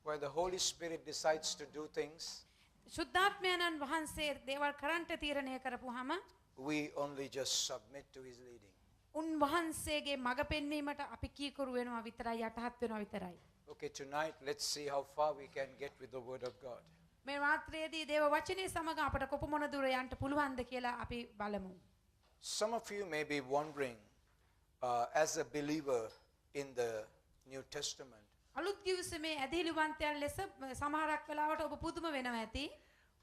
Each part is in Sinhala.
When the Holy Spirit decides to do things, ශුද්ධාත්මයන්න් වහන්සේ දේවල් කරන්ට තීරණය කරපුවාම we only just submit to His leading. උන්වහන්සේගේ මඟ පෙන්වීමට අපි කීකරු වෙනවා විතරයි යටහත් වෙනවා විතරයි. Okay, tonight let's see how far we can get with the Word of God. මේ රාත්‍රියේදී දේව වචනේ සමග අපට කොපමණ දුර යන්න පුළුවන්ද කියලා අපි බලමු. Some of you may be wondering, as a believer in the New Testament, අලුත් කිවිසුමේ ඇදහිලිවන්තයන් ලෙස සමහරක් වෙලාවට ඔබ පුදුම වෙනවා ඇති.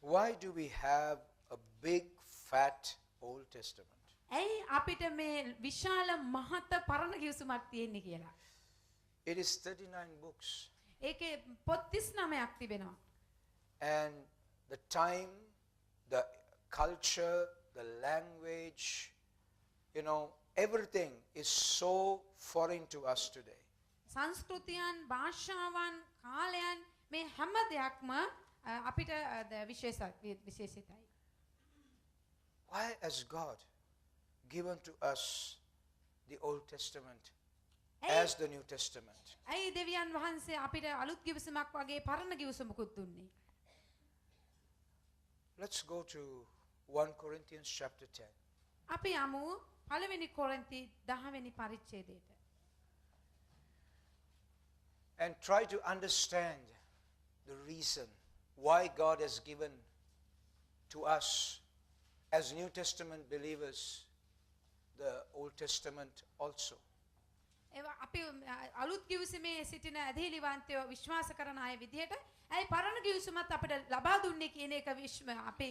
why do we have a big fat Old Testament? ඇයි අපිට මේ විශාල මහත පරණ කිවිසුමක් තියෙන්නේ කියලා? It is 39 books. ඒකේ පොත් 39ක් තිබෙනවා. And the time, the culture, the language, everything is so foreign to us today. සංස්කෘතියන්, භාෂාවන්, කාලයන් මේ හැම දෙයක්ම අපිට විශේෂිතයි. Why has God given to us the Old Testament as the New Testament? ඇයි දෙවියන් වහන්සේ අපිට අලුත් කිවිසුමක් වගේ පරණ කිවිසුමකුත් දුන්නේ? Let's go to 1 Corinthians chapter 10. අපි යමු පළවෙනි කොරින්ති 10 වෙනි පරිච්ඡේදයට. And try to understand the reason why God has given to us as New Testament believers the Old Testament also. අපි අලුත් කිවිසුමේ සිටින ඇදහිලිවන්තයෝ විශ්වාස කරන අය විදිහට ඇයි පරණ කිවිසුමත් අපිට ලබා දුන්නේ කියන එක අපි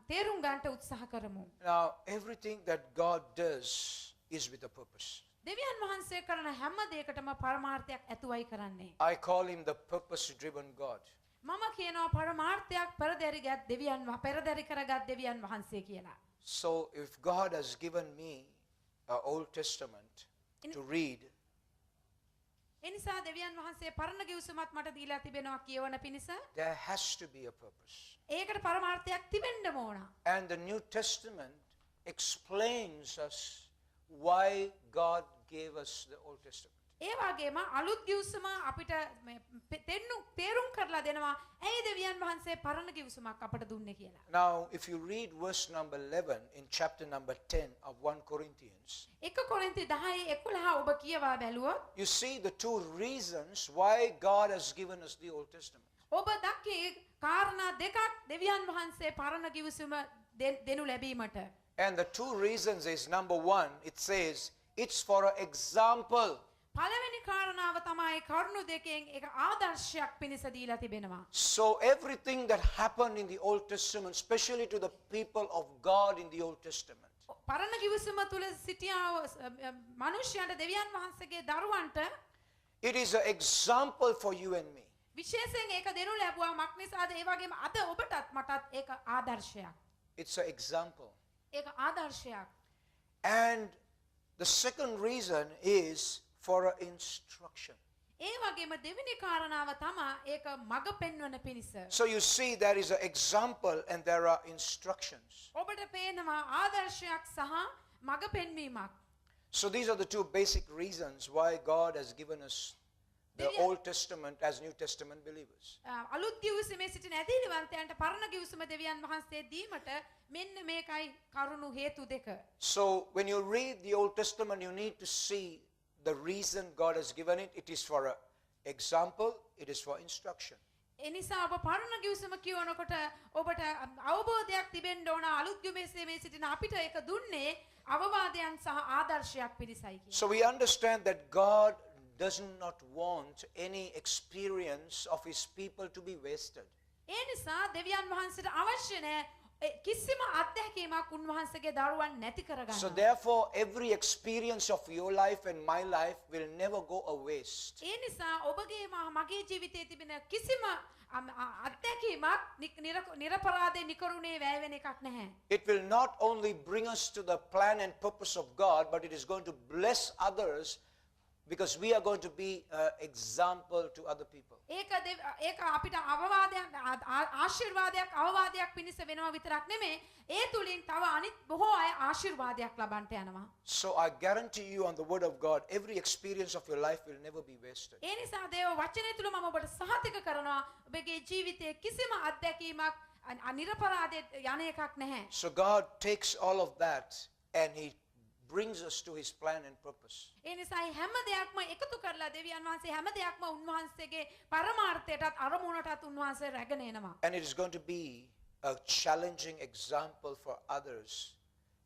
තේරුම් ගන්නට උත්සාහ කරමු. Now everything that God does is with a purpose. දෙවියන් වහන්සේ කරන හැම දෙයකටම පරමාර්ථයක් ඇතුවයි කරන්නේ. I call him the purpose driven God. මම කියනවා පරමාර්ථයක් පෙරදරි කරගත් දෙවියන් වහන්සේ කියලා. So if God has given me an Old Testament to read, එනිසා දෙවියන් වහන්සේ පරණ කිවිසුමත් මට දීලා තිබෙනවා කියවන පිණිස there has to be a purpose. ඒකට පරමාර්ථයක් තිබෙන්නම ඕන. And the New Testament explains us why God gave us the Old Testament. ඒ වගේම අලුත් කිවිසුම අපිට තේරුම් කරලා දෙනවා ඇයි දෙවියන් වහන්සේ පරණ කිවිසුමක් අපට දුන්නේ කියලා. Now if you read verse number 11 in chapter number 10 of 1 Corinthians, 1 කොරින්ති 10:11 ඔබ කියවා බැලුවොත් you see the two reasons why God has given us the Old Testament. ඔබ දකි කාරණා දෙකක් දෙවියන් වහන්සේ පරණ කිවිසුම දෙනු ලැබීමට. And the two reasons is, number one, it says it's for an example. පළවෙනි කාරණාව තමයි කරුණු දෙකෙන් එක ආදර්ශයක් පිණිස දීලා තිබෙනවා. So everything that happened in the Old Testament, especially to the people of God in the Old Testament, පරණ කිවිසුම තුල සිටියා මනුෂ්‍යයන්ට දෙවියන් වහන්සේගේ දරුවන්ට it is an example for you and me. විශේෂයෙන් ඒක දෙනු ලැබුවා මක් නිසාද ඒ වගේම අද ඔබටත් මටත් ඒක ආදර්ශයක්. It's an example. ඒක ආදර්ශයක්. And the second reason is for an instruction. ඒ වගේම දෙවෙනි කාරණාව තමයි ඒක මඟ පෙන්වන පිණිස. So you see there is an example and there are instructions. ඔබට පේනවා ආදර්ශයක් සහ මඟ පෙන්වීමක්. So these are the two basic reasons why God has given us the Old Testament as New Testament believers. අලුත් කිවිසුමේ සිටින ඇදහිලිවන්තයන්ට පරණ කිවිසුම දෙවියන් වහන්සේ දීමට මෙන්න මේකයි කරුණු හේතු දෙක. So when you read the Old Testament, you need to see the reason God has given it. It is for an example, it is for instruction. එනිසා ඔබ පරණ කිවිසුම කියනකොට ඔබට අවබෝධයක් තිබෙන්න ඕන අලුත් කිවිසුමේ සිටින අපිට ඒක දුන්නේ අවවාදයන් සහ ආදර්ශයක් පිණිසයි කියලා. So we understand that God does not want any experience of his people to be wasted. ඒ නිසා දෙවියන් වහන්සේට අවශ්‍ය නැහැ කිසිම අත්දැකීමක් උන්වහන්සේගේ දරුවන් නැති කරගන්න. So therefore every experience of your life and my life will never go a waste. ඒ නිසා ඔබගේ මගේ ජීවිතයේ තිබෙන කිසිම අත්දැකීමක් නිරපරාධේ නිකරුණේ වැය වෙන එකක් නැහැ. It will not only bring us to the plan and purpose of God, but it is going to bless others Because we are going to be an example to other people. ඒක අපිට අවවාදයක් ආශිර්වාදයක් අවවාදයක් පිණිස වෙනවා විතරක් නෙමෙයි ඒ තුලින් තව අනිත් බොහෝ අය ආශිර්වාදයක් ලබන්නට යනවා. So I guarantee you on the word of God, every experience of your life will never be wasted. ඒ නිසා දේව වචනය තුල මම ඔබට සහතික කරනවා ඔබගේ ජීවිතයේ කිසිම අත්දැකීමක් අනිරපරාධ යන එකක් නැහැ. So God takes all of that and He brings us to His plan and purpose. ඒ නිසා හැම දෙයක්ම එකතු කරලා දෙවියන් වහන්සේ හැම දෙයක්ම උන්වහන්සේගේ පරමාර්ථයටත් අරමුණටත් උන්වහන්සේ රැගෙන එනවා. And it is going to be a challenging example for others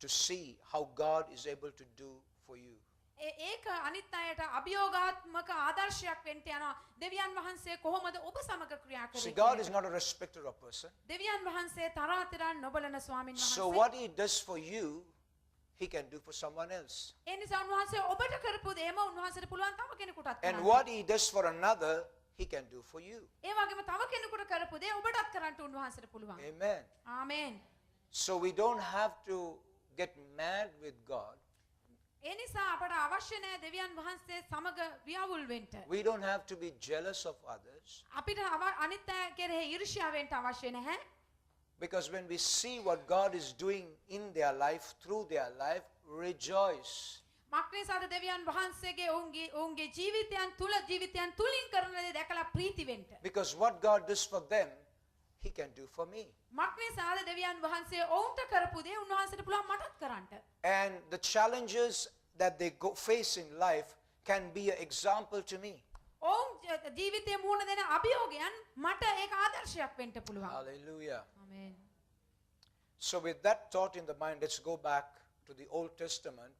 to see how God is able to do for you. ඒක අනිත් අයට අභියෝගාත්මක ආදර්ශයක් වෙන්න යනවා. දෙවියන් වහන්සේ කොහොමද ඔබ සමග ක්‍රියා See, කරන්නේ? God is not a respecter of person. දෙවියන් වහන්සේ තරාතිරම් නොබලන ස්වාමින් So වහන්සේ. what He does for you, He can do for someone else. ඒ නිසා උන්වහන්සේ ඔබට කරපු දේම උන්වහන්සේට පුළුවන් තව කෙනෙකුටත් And කරන්න. what He does for another, He can do for you. ඒ වගේම තව කෙනෙකුට කරපු දේ ඔබටත් කරන්න උන්වහන්සේට පුළුවන්. Amen. ආමේන්. So we don't have to get mad with God. ඒ නිසා අපට අවශ්‍ය නැහැ දෙවියන් වහන්සේ සමග ව්‍යාවුල් වෙන්න. We don't have to be jealous of others. අපිට අනිත් අය කෙරෙහි ඊර්ෂ්‍යා වෙන්න අවශ්‍ය නැහැ. Because when we see what God is doing in their life, through their life, rejoice. මක්නිසාද දෙවියන් වහන්සේගේ ඔවුන්ගේ ජීවිතයන් තුලින් කරන දේ දැකලා ප්‍රීති වෙන්න. Because what God does for them, He can do for me. මක්නිසාද දෙවියන් වහන්සේ ඔවුන්ට කරපු දේ උන්වහන්සේට පුළුවන් මටත් කරන්න. And the challenges that they face in life can be an example to me. ඔවුන් ජීවිතේ මුහුණ දෙන අභියෝගයන් මට ඒක ආදර්ශයක් වෙන්න පුළුවන්. Hallelujah. ආමේන්. So with that thought in the mind, let's go back to the Old Testament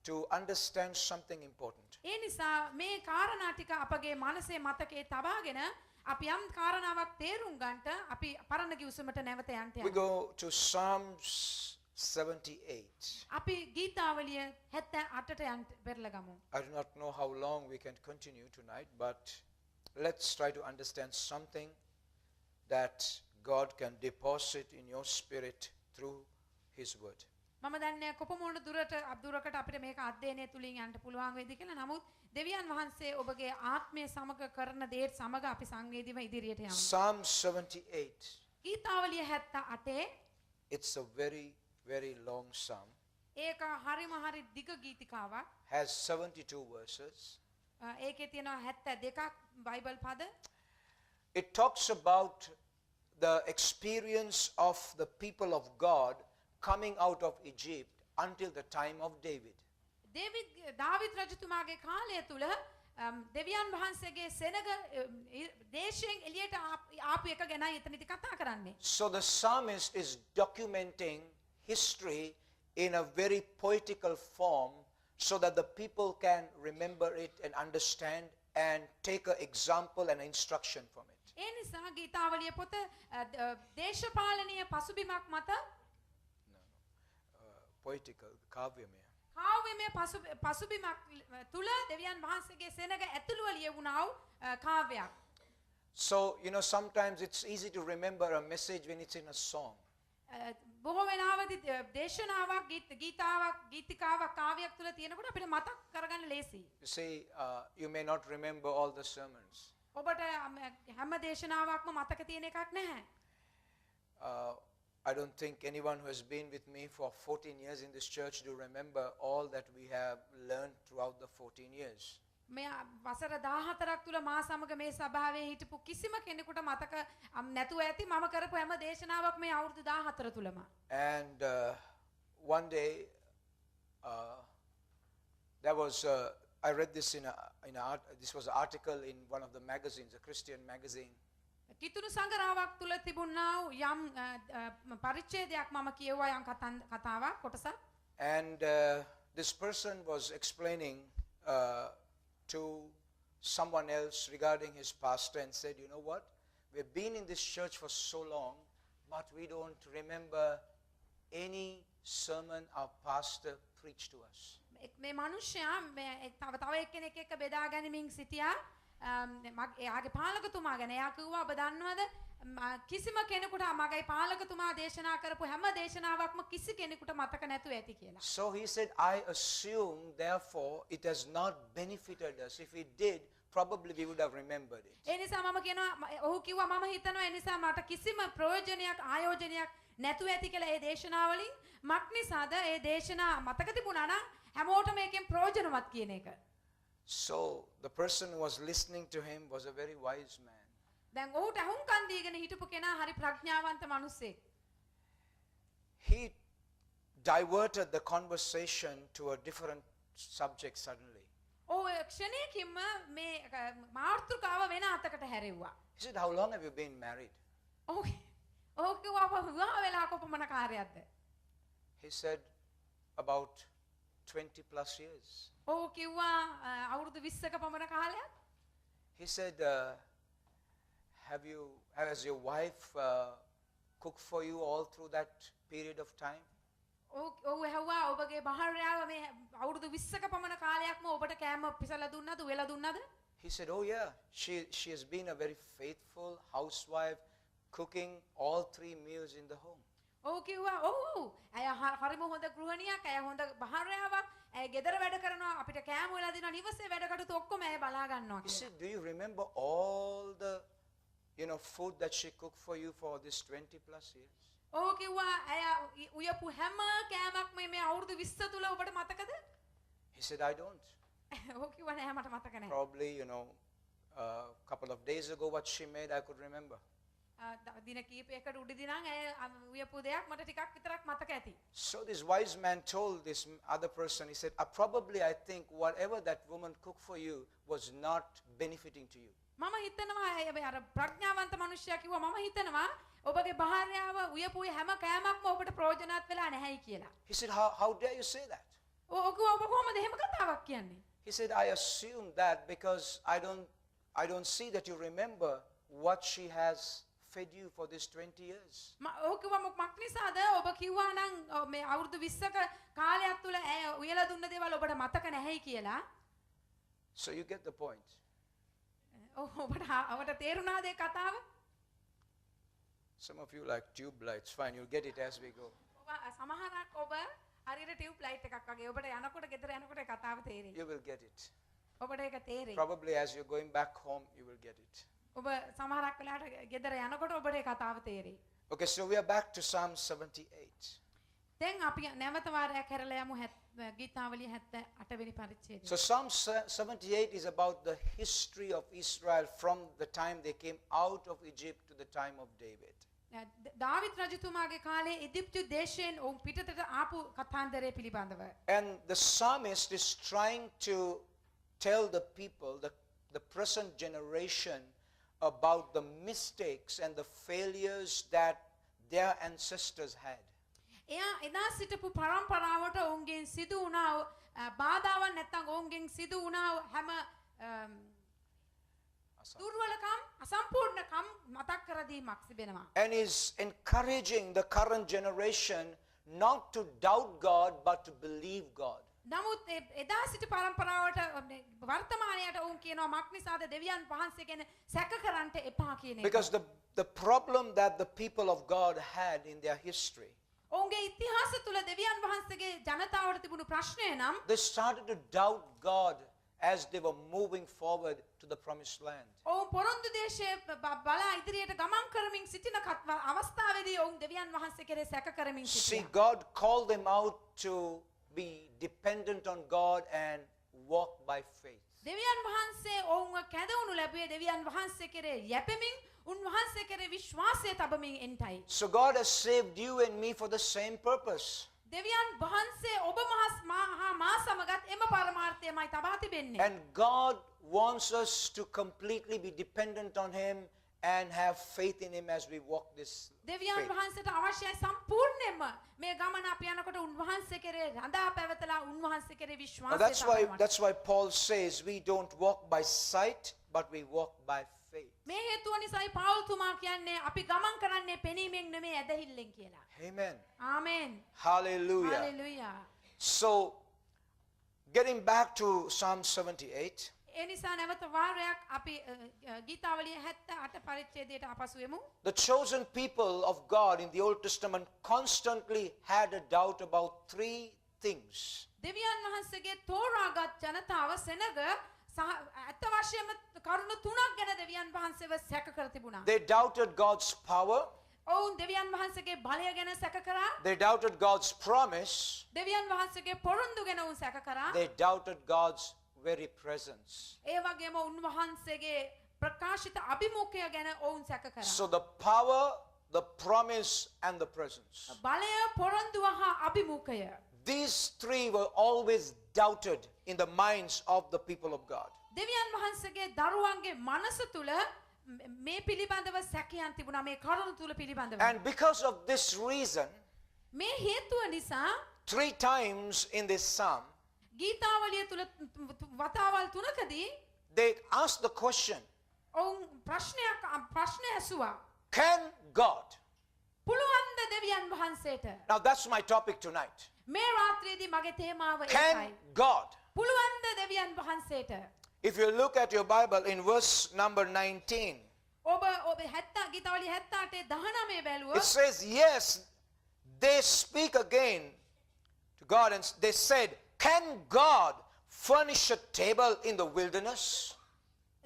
to understand something important. ඒ නිසා මේ කාරණා ටික අපගේ මනසේ මතකයේ තබාගෙන අපි යම් කාරණාවක් තේරුම් ගන්නට අපි පරණ කිවිසුමට නැවත යන්න We යනවා. go to Psalms 78. අපි ගීතාවලිය 78ට යන්න පෙරලා ගමු. I do not know how long we can continue tonight, but let's try to understand something that God can deposit in your spirit through His word. මම දන්නේ කොපමණ දුරකට අපිට මේක අධ්‍යයනය තුලින් යන්න පුළුවන් වේද කියලා. නමුත් දෙවියන් වහන්සේ ඔබගේ ආත්මය සමග කරන දේත් සමග අපි සංවේදීව ඉදිරියට යමු. Psalm 78. ගීතාවලිය 78 It's a very, very long psalm. ඒක හරිම හරි දිග ගීතිකාවක්. Has 72 verses. ඒකේ තියෙනවා 72ක් බයිබල් පද. It talks about the experience of the people of God coming out of Egypt until the time of David. දාවිද් රජතුමාගේ කාලය තුල දෙවියන් වහන්සේගේ සෙනග දේශයෙන් එළියට ආපු එක ගැනයි එතනදි කතා කරන්නේ. So the psalmist is documenting history in a very poetical form so that the people can remember it and understand and take an example and instruction from it. ඒ නිසා ගීතාවලිය පොත දේශපාලනීය පසුබිමක් මත Poetical, kavyamaya. කාව්‍යමය පසුබිමක් තුල දෙවියන් වහන්සේගේ සෙනග ඇතුළුව ලියවුණා වූ කාව්‍යයක්. So, sometimes it's easy to remember a message when it's in a song. බොහෝ වෙලාවදී දේශනාවක් ගීතිකාවක් කාව්‍යයක් තුල තියෙනකොට අපිට මතක් කරගන්න ලේසියි. You see, you may not remember all the sermons. ඔබට හැම දේශනාවක්ම මතක තියෙන එකක් නැහැ. I don't think anyone who has been with me for 14 years in this church do remember all that we have learned throughout the 14 years. මේ වසර 14ක් තුල මා සමග මේ සභාවේ හිටපු කිසිම කෙනෙකුට මතක නැතුව ඇති මම කරපු හැම දේශනාවක් මේ අවුරුදු 14 තුලම. And one day there was I read this this was an article in one of the magazines, a Christian magazine. කිතුණු සංගරාවක් තුල තිබුණා වූ යම් පරිච්ඡේදයක් මම කියවුවා යම් කතාවක් කොටසක්. And this person was explaining to someone else regarding his pastor and said, you know what, we've been in this church for so long, but we don't remember any sermon our pastor preached to us. මේ මිනිස්සයා තව එක්කෙනෙක් එක්ක බෙදා ගැනීමෙන් සිටියා එයාගේ පාලකතුමා ගැන එයා කිව්වා ඔබ දන්නවද කිසිම කෙනෙකුට මගේ පාලකතුමා දේශනා කරපු හැම දේශනාවක්ම කිසි කෙනෙකුට මතක නැතුව ඇති කියලා. So he said, I assume, therefore, it has not benefited us. If it did, probably we would have remembered it. ඒ නිසා මම කියනවා ඔහු කිව්වා මම හිතනවා ඒ නිසා මට කිසිම ප්‍රයෝජනයක් ආයෝජනයක් නැතුව ඇති කියලා ඒ දේශනාවලින් මක් නිසාද ඒ දේශනා මතක තිබුණා නම් හැමෝටම මේකෙන් ප්‍රයෝජනවත් කියන එක. So the person who was listening to him was a very wise man. දැන් ඔහුට අහුම්කන් දීගෙන හිටපු කෙනා හරි ප්‍රඥාවන්ත මිනිසෙක්. He diverted the conversation to a different subject suddenly. ඔහු ක්ෂණයකින්ම මේ මාතෘකාව වෙන අතකට හැරෙව්වා. He said, how long have you been married? ඔහු කිව්වා ඔබ විවාහ වෙලා කොපමණ කාර්යයක්ද? He said, about 20 plus years. ඔහු කිව්වා අවුරුදු 20ක පමණ කාලයක්. He said, has your wife cooked for you all through that period of time? ඔහු ඇහුවා ඔබගේ භාර්යාව මේ අවුරුදු 20ක පමණ කාලයක්ම ඔබට කෑම පිසලා දුන්නද උයලා දුන්නද? He said, oh yeah, she has been a very faithful housewife, cooking all 3 meals in the home. ඔහු කිව්වා ඔව් ඇය හරිම හොඳ ගෘහණියක් ඇය හොඳ භාර්යාවක් ඇය ගෙදර වැඩ කරනවා අපිට කෑම උයලා දෙනවා නිවසේ වැඩ කටයුතු ඔක්කොම ඇය බලා ගන්නවා He කියලා. said, do you remember all the food that she cooked for you for this 20 plus years? ඔහු කිව්වා ඇය උයපු හැම කෑමක්ම මේ අවුරුදු 20 තුල ඔබට මතකද? He said, I don't. ඔහු කිව්වා නෑ මට මතක නෑ. Probably, a couple of days ago what she made, I could remember. දින කීපයකට උඩදී නම් ඇය උයපු දෙයක් මට ටිකක් විතරක් මතක ඇති. So this wise man told this other person, he said, probably I think whatever that woman cooked for you was not benefiting to you. මම හිතනවා අර ප්‍රඥාවන්ත මිනිස්සයා කිව්වා මම හිතනවා ඔබගේ භාර්යාව උයපු හැම කෑමක්ම ඔබට ප්‍රයෝජනවත් වෙලා නැහැයි කියලා. He said, how dare you say that? ඔබ කොහොමද එහෙම කතාවක් කියන්නේ? He said, I assume that because I don't see that you remember what she has fed you for this 20 years. ඔහු කිව්වා මක් නිසාද ඔබ කිව්වා නම් මේ අවුරුදු 20ක කාලයක් තුල ඇය උයලා දුන්න දේවල් ඔබට මතක නැහැයි කියලා. So you get the point. ඔබට තේරුණාද ඒ කතාව? Some of you like tube lights. Fine, you'll get it as we go. සමහරක් ඔබ හරියට ටියුබ් ලයිට් එකක් වගේ ඔබට යනකොට ගෙදර යනකොට ඒ කතාව තේරෙයි. You will get it. ඔබට ඒක තේරෙයි. Probably as you're going back home, you will get it. ඔබ සමහරක් වෙලාවට ගෙදර යනකොට ඔබට ඒ කතාව තේරෙයි. Okay, so we are back to Psalm 78. දැන් අපි නැවත වාරයක් හැරලා යමු ගීතාවලිය 78 වෙනි පරිච්ඡේදය. So Psalm 78 is about the history of Israel from the time they came out of Egypt to the time of David. දාවිද් රජතුමාගේ කාලේ ඉදිප්තු දේශයෙන් ඔවුන් පිටතට ආපු කතාන්දරය පිළිබඳව. And the psalmist is trying to tell the people, the present generation, about the mistakes and the failures that their ancestors had. එයා එදා සිටපු පරම්පරාවට ඔවුන්ගෙන් සිදු වුණා බාධාවන් නැත්නම් ඔවුන්ගෙන් සිදු වුණා හැම දුර්වලකම් අසම්පූර්ණකම් මතක් කර දීමක් තිබෙනවා. And is encouraging the current generation not to doubt God but to believe God. නමුත් එදා සිට පරම්පරාවට වර්තමානයට ඔවුන් කියනවා මක් නිසාද දෙවියන් වහන්සේ ගැන සැක කරන්නට එපා කියන එක. Because the problem that the people of God had in their history, ඔවුන්ගේ ඉතිහාසය තුල දෙවියන් වහන්සේගේ ජනතාවට තිබුණු ප්‍රශ්නය නම් they started to doubt God as they were moving forward to the promised land. ඔවුන් පොරොන්දු දේශයේ බලා ඉදිරියට ගමන් කරමින් සිටින අවස්ථාවේදී ඔවුන් දෙවියන් වහන්සේ කෙරේ සැක කරමින් See, සිටියා. God called them out to be dependent on God and walk by faith. දෙවියන් වහන්සේ ඔවුන්ව කැඳවනු ලැබුවේ දෙවියන් වහන්සේ කෙරේ යැපෙමින් උන්වහන්සේ කෙරේ විශ්වාසය තබමින් එන්ටයි. So God has saved you and me for the same purpose. දෙවියන් වහන්සේ ඔබ මා සමගත් එම පරමාර්ථයමයි තබා තිබෙන්නේ. And God wants us to completely be dependent on Him and have faith in Him as we walk this දෙවියන් faith. වහන්සේට අවශ්‍යයි සම්පූර්ණයෙන්ම මේ ගමන අපි යනකොට උන්වහන්සේ කෙරේ රඳා පැවතලා උන්වහන්සේ කෙරේ Now විශ්වාසය that's why Paul says we don't walk by sight but we walk by faith. මේ හේතුව නිසායි පෞල්තුමා කියන්නේ අපි ගමන් කරන්නේ පෙනීමෙන් නෙමෙයි ඇදහිල්ලෙන් කියලා. Amen. Amen. Hallelujah. Hallelujah. So getting back to Psalm 78, ඒ නිසා නැවත වාරයක් අපි ගීතාවලිය 78 පරිච්ඡේදයට අපසු වෙමු. The chosen people of God in the Old Testament constantly had a doubt about three things. දෙවියන් වහන්සේගේ තෝරාගත් ජනතාව සෙනග ඇත්ත වශයෙන්ම කරුණු තුනක් ගැන දෙවියන් වහන්සේව සැක කර තිබුණා. They doubted God's power. ඔවුන් දෙවියන් වහන්සේගේ බලය ගැන සැක කරා. They doubted God's promise. දෙවියන් වහන්සේගේ පොරොන්දු ගැන ඔවුන් සැක කරා. They doubted God's very presence. ඒ වගේම උන්වහන්සේගේ ප්‍රකාශිත අභිමුඛය ගැන ඔවුන් සැක කරා. So the power, the promise, and the presence. බලය, පොරොන්දුව හා අභිමුඛය. These three were always doubted in the minds of the people of God. දෙවියන් වහන්සේගේ දරුවන්ගේ මනස තුල මේ පිළිබඳව සැකයන් තිබුණා මේ කරුණු තුල පිළිබඳව. And because of this reason, මේ හේතුව නිසා 3 times in this psalm, ගීතාවලිය තුල වතාවල් තුනකදී they asked the question, ඔවුන් ප්‍රශ්නය ඇසුවා. can God? පුළුවන්ද දෙවියන් වහන්සේට? Now that's my topic tonight. මේ රාත්‍රියේදී මගේ තේමාව Can ඒකයි. God? පුළුවන්ද දෙවියන් වහන්සේට? If you look at your Bible in verse number 19, ඔබ 70 ගීතාවලිය 78 19 it බැලුවොත් says, yes, they speak again to God and they said, can God furnish a table in the wilderness?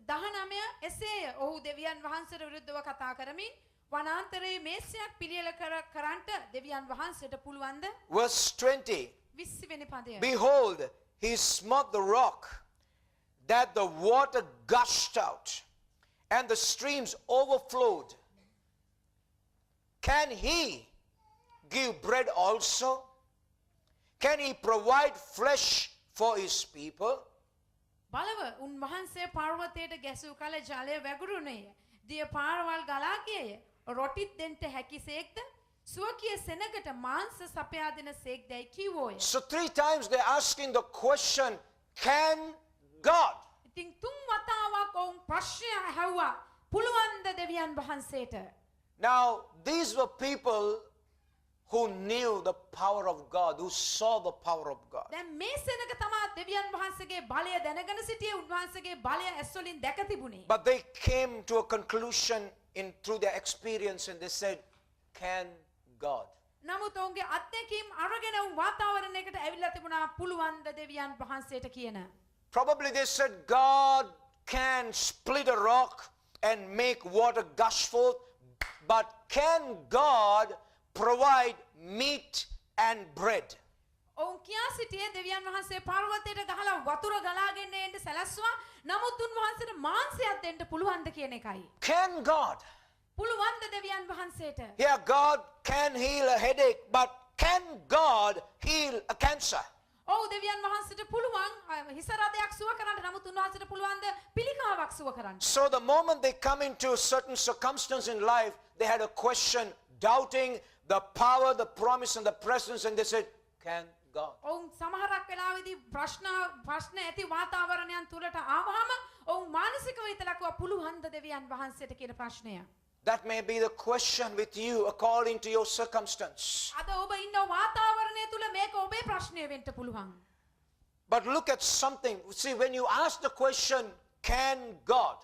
19 එසේ ඔහු දෙවියන් වහන්සේට විරුද්ධව කතා කරමින් වනාන්තරයේ මේසයක් පිළියෙල කරන්නට දෙවියන් වහන්සේට පුළුවන්ද? Verse 20, 20 වෙනි පදය. behold, he smote the rock that the water gushed out and the streams overflowed. Can he give bread also? Can he provide flesh for his people? බලව උන්වහන්සේ පර්වතයට ගැසූ කල ජලය වැගුරුණේය. දිය පාරවල් ගලා ගියේය. රොටිත් දෙන්න හැකිසේක්ද? සුවකිය සෙනගට මාංශ සපයා දෙන සේක්දයි කිව්වෝය. So 3 times they're asking the question, can God? ඉතින් තුන් වතාවක් ඔවුන් ප්‍රශ්නය ඇහුවා. පුළුවන්ද දෙවියන් වහන්සේට? Now, these were people who knew the power of God, who saw the power of God. දැන් මේ සෙනග තමයි දෙවියන් වහන්සේගේ බලය දැනගෙන සිටියේ උන්වහන්සේගේ බලය ඇස්වලින් දැක තිබුණේ. But they came to a conclusion through their experience and they said, can God? නමුත් ඔවුන්ගේ අත්දැකීම් අරගෙන උන් වාතාවරණයකට ඇවිල්ලා තිබුණා පුළුවන්ද දෙවියන් වහන්සේට කියන. Probably they said, God can split a rock and make water gush forth, but can God provide meat and bread? ඔවුන් කියා සිටියේ දෙවියන් වහන්සේ පර්වතයට ගහලා වතුර ගලාගෙන එන්න සැලැස්සුවා. නමුත් උන්වහන්සේට මාංශයක් දෙන්න පුළුවන්ද කියන එකයි. Can God? පුළුවන්ද දෙවියන් වහන්සේට? Yeah, God can heal a headache, but can God heal a cancer? ඔව් දෙවියන් වහන්සේට පුළුවන් හිස රදයක් සුව කරන්න. නමුත් උන්වහන්සේට පුළුවන්ද පිළිකාවක් සුව කරන්න. So the moment they come into a certain circumstance in life, they had a question, doubting the power, the promise, and the presence, and they said, can God? ඔවුන් සමහරක් වෙලාවෙදී ප්‍රශ්න ඇති වාතාවරණයන් තුලට ආවහම ඔවුන් මානසිකව හිතලකුවා පුළුවන්ද දෙවියන් වහන්සේට කියන ප්‍රශ්නය. That may be the question with you according to your circumstance. අද ඔබ ඉන්න වාතාවරණය තුල මේක ඔබේ ප්‍රශ්නය වෙන්න පුළුවන්. But look at something. See, when you ask the question, can God?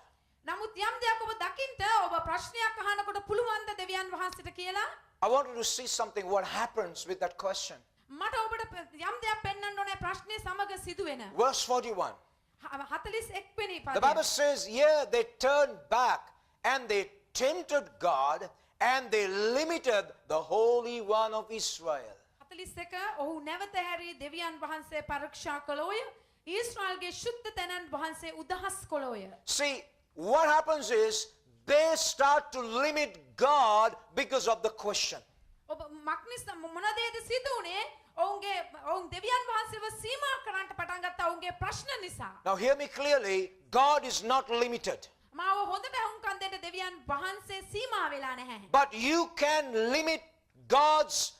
නමුත් යම් දෙයක් ඔබ දකින්න ඔබ ප්‍රශ්නයක් අහනකොට පුළුවන්ද දෙවියන් වහන්සේට කියලා I want you to see something, what happens with that question. මට ඔබට යම් දෙයක් පෙන්වන්න ඕනේ ප්‍රශ්නේ සමග සිදුවෙන. Verse 41. 41 වෙනි The Bible says, yeah, they turned back and they tempted God and they limited the Holy One of Israel. 41 ඔහු නැවත හැරී දෙවියන් වහන්සේ පරීක්ෂා කළෝය. ඊශ්‍රායල්ගේ ශුද්ධ තැනන් වහන්සේ උදහස් කළෝය. See, what happens is they start to limit God because of the question. ඔබ මක්නිස් මොනදේද සිදු උනේ? ඔවුන් දෙවියන් වහන්සේව සීමා කරන්නට පටන් ගත්තා ඔවුන්ගේ ප්‍රශ්න නිසා. Now hear me clearly, God is not limited. මාව හොඳට හුම්කම් දෙන්න දෙවියන් වහන්සේ සීමා වෙලා නැහැ. But you can limit God's,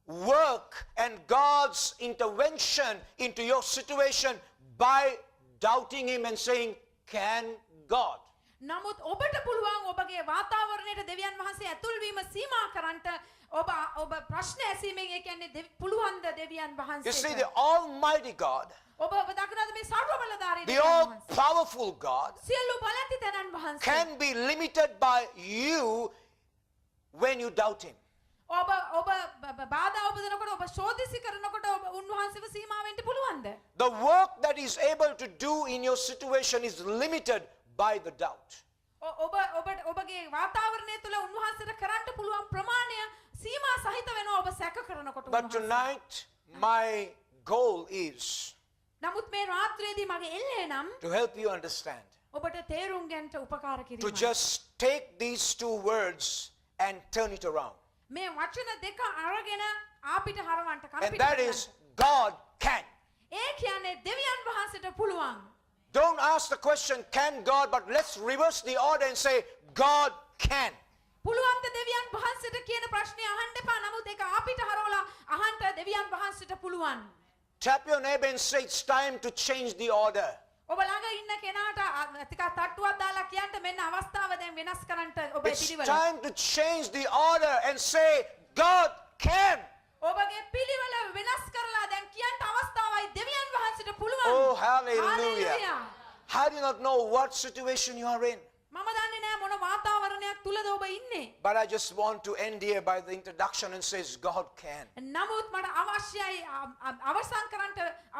work and God's intervention into your situation by doubting Him and saying, can God? නමුත් ඔබට පුළුවන් ඔබගේ වාතාවරණයට දෙවියන් වහන්සේ ඇතුල් වීම සීමා කරන්නට ඔබ ප්‍රශ්න ඇසීමෙන් ඒ කියන්නේ පුළුවන් ද දෙවියන් You see, වහන්සේට the Almighty God, ඔබ දක්නද මේ සර්ව බලධාරී the දෙවියන් all වහන්සේ powerful God, සියලු බලැති තැනන් වහන්සේ can be limited by you when you doubt Him. ඔබ බාධා උපදිනකොට ඔබ ශෝධිසි කරනකොට ඔබ උන්වහන්සේව සීමා වෙන්න පුළුවන්ද? The work that He's able to do in your situation is limited by the doubt. ඔබගේ වාතාවරණය තුළ උන්වහන්සේට කරන්න පුළුවන් ප්‍රමාණය සීමා සහිත වෙනවා ඔබ සැක කරනකොට. But tonight, my goal is නමුත් මේ රාත්‍රියේදී මගේ එල්ලේ නම් to help you understand, ඔබට තේරුම් ගන්නට උපකාර to කිරීමයි. just take these two words and turn it around. මේ වචන දෙක අරගෙන ආපිට හරවන්න And කරපිට that is, God can. ඒ කියන්නේ දෙවියන් වහන්සේට පුළුවන්. Don't ask the question, can God, but let's reverse the order and say, God can. පුළුවන්ද දෙවියන් වහන්සේට කියන ප්‍රශ්නේ අහන්න එපා. නමුත් ඒක ආපිට හරවලා අහන්න දෙවියන් වහන්සේට පුළුවන්. Tap your neighbor and say, it's time to change the order. ඔබ ළඟ ඉන්න කෙනාට ටිකක් තට්ටුවක් දාලා කියන්න මෙන්න අවස්ථාව දැන් වෙනස් කරන්න ඔබේ It's පිළිවෙල. time to change the order and say, God can. ඔබගේ පිළිවෙල වෙනස් කරලා දැන් කියන්න අවස්ථාවයි දෙවියන් වහන්සේට පුළුවන්. Oh, hallelujah. Hallelujah. I do not know what situation you are in, මම දන්නේ නැහැ මොන වාතාවරණයක් තුලද ඔබ ඉන්නේ. but I just want to end here by the introduction and says, God can. නමුත් මට අවශ්‍යයි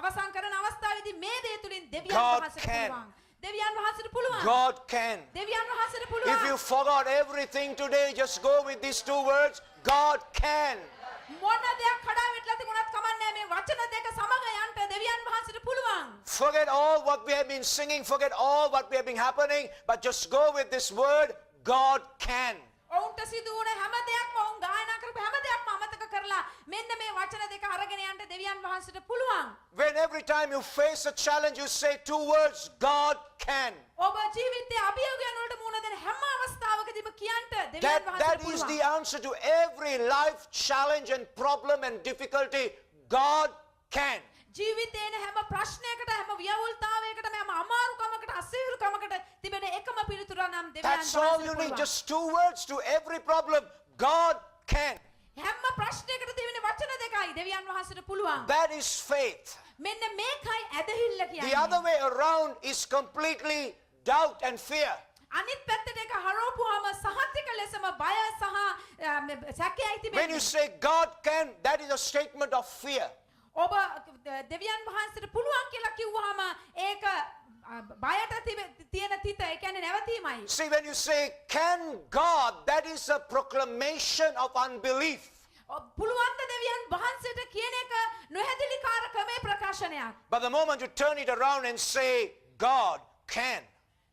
අවසන් කරන අවස්ථාවේදී මේ දේ තුලින් දෙවියන් God වහන්සේට can. පුළුවන්. දෙවියන් වහන්සේට පුළුවන්. God can. දෙවියන් වහන්සේට If පුළුවන්. you forgot everything today, just go with these two words, God can. මොන දෙයක් කඩා වැටලා තිබුණත් කමන්නේ මේ වචන දෙක සමග යන්න දෙවියන් වහන්සේට පුළුවන්. Forget all what we have been singing, forget all what we have been happening, but just go with this word, God can. ඔවුන්ට සිදු වුණ හැම දෙයක්ම ඔවුන් ගායනා කරපු හැම දෙයක්ම අමතක කරලා මෙන්න මේ වචන දෙක අරගෙන යන්න දෙවියන් වහන්සේට පුළුවන්. When every time you face a challenge, you say two words, God can. ඔබ ජීවිතයේ අභියෝගයන් වලට මුහුණ දෙන හැම අවස්ථාවකදීම කියන්න දෙවියන් That වහන්සේට is පුළුවන්. the answer to every life challenge and problem and difficulty. God can. ජීවිතේ එන හැම ප්‍රශ්නයකට හැම ව්‍යවුල්තාවයකටම හැම අමාරුකමකට අසීරුකමකට තිබෙන එකම පිළිතුර නම් දෙවියන් That's all you වහන්සේට need, පුළුවන්. just two words to every problem. God can. හැම ප්‍රශ්නයකට තිබෙන වචන දෙකයි දෙවියන් වහන්සේට පුළුවන්. That is faith. මෙන්න මේකයි ඇදහිල්ල The other කියන්නේ. way around is completely doubt and fear. අනිත් පැත්තට එක හරවපුවාම සහතික ලෙසම බය සහ සැකයයි When you තිබෙන්නේ. say God can, that is a statement of fear. ඔබ දෙවියන් වහන්සේට පුළුවන් කියලා කිව්වහම ඒක බයට තියෙන තිත ඒ කියන්නේ නැවතීමයි. See, when you say, can God, that is a proclamation of unbelief. පුළුවන්ද දෙවියන් වහන්සේට කියන එක නොහැදිලිකාරකමේ ප්‍රකාශනයක්. But the moment you turn it around and say, God can,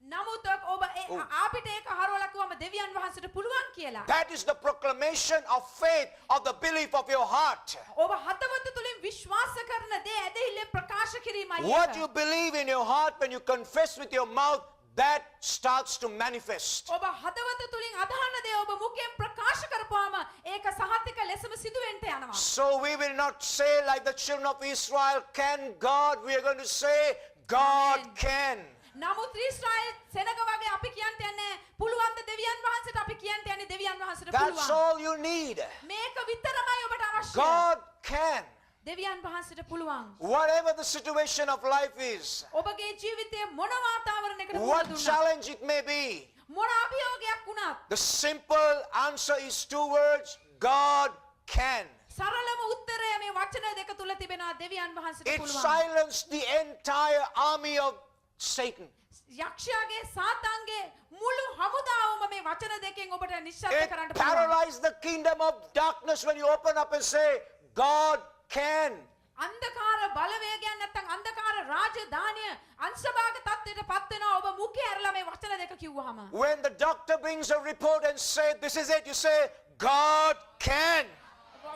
නමුත් ඔබ අපිට ඒක හරවලා කිව්වම දෙවියන් වහන්සේට පුළුවන් කියලා. that is the proclamation of faith, of the belief of your heart. ඔබ හදවත තුලින් විශ්වාස කරන දේ ඇදහිල්ලෙන් ප්‍රකාශ කිරීමයි What ඒක. you believe in your heart when you confess with your mouth, that starts to manifest. ඔබ හදවත තුලින් අදහන දේ ඔබ මුඛයෙන් ප්‍රකාශ කරපුවාම ඒක සහතික ලෙසම සිදු වෙන්න යනවා. So we will not say like the children of Israel, can God? We are going to say, God Amen. can. නමුත් ඊශ්‍රායෙල් සෙනග වගේ අපි කියන්ට යන්නේ පුළුවන් ද දෙවියන් වහන්සේට අපි කියන්ට යන්නේ දෙවියන් වහන්සේට That's පුළුවන්. all you need. මේක විතරමයි ඔබට අවශ්‍ය. God can. දෙවියන් වහන්සේට පුළුවන්. Whatever the situation of life is, ඔබගේ ජීවිතයේ මොන වාතාවරණයකට what මුහුණ දුන්නත් challenge it may be, මොන අභියෝගයක් වුණත් the simple answer is two words, God can. සරලම උත්තරය මේ වචන දෙක තුල තිබෙනවා දෙවියන් වහන්සේට It පුළුවන්. silenced the entire army of Satan. යක්ෂයාගේ සාතාන්ගේ මුළු හමුදාවම මේ වචන දෙකෙන් ඔබට නිශ්ශබ්ද It කරන්න පුළුවන්. paralyzed the kingdom of darkness when you open up and say, God can. අන්ධකාර බලවේගයන් නැත්නම් අන්ධකාර රාජධානිය අංශභාග තත්ත්වයට පත් වෙනවා ඔබ මුඛය ඇරලා මේ වචන දෙක කිව්වහම. When the doctor brings a report and say, this is it, you say, God can.